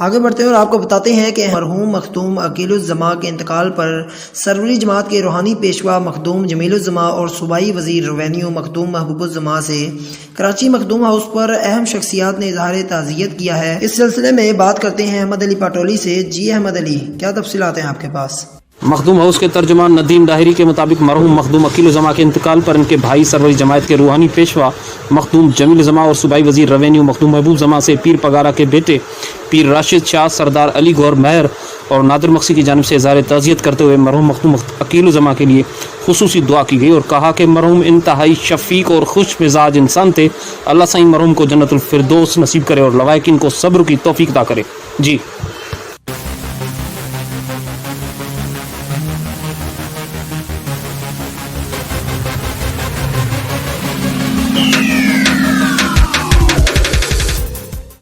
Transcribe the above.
आगे बढ़ते हैं और आपको बताते हैं कि मरहूम मखदूम अकीलुज़्ज़मा के इंतकाल पर सरवरी जमात के रूहानी पेशवा मखदूम जमीलुज़्ज़मा और सूबाई वज़ीर रेवेन्यू मखदूम महबूबुज़्ज़मा से कराची मखदूम हाउस पर अहम शख्सियात ने इज़हार ताज़ियत किया है। इस सिलसिले में बात करते हैं अहमद अली पाटोली से। जी अहमद अली, क्या तफसीलात हैं आपके पास? मखदूम हाउस के तर्जुमान नदीम दाहिरी के मुताबिक मरहूम मखदूम अकीलुज़्ज़मा के इंतकाल पर इनके भाई सरवरी जमात के रूहानी पेशवा मखदूम जमीलुज़्ज़मा और सूबाई वज़ीर रेवेन्यू मखदूम महबूबुज़्ज़मा से पीर पगारा के बेटे पीर राशिद शाह, सरदार अली गौर महर और नादिर मक्सी की जानिब से इज़हार ताज़ियत करते हुए मरहूम मखदूम अकीलुज़्ज़मा के लिए खुसूसी दुआ की गई और कहा कि मरहूम इंतहाई शफ़ीक और खुश मिजाज इंसान थे। अल्लाह सही मरहूम को जन्नतुल फिरदौस नसीब करे और लवाकिन को सब्र की तौफीक अता करे। जी।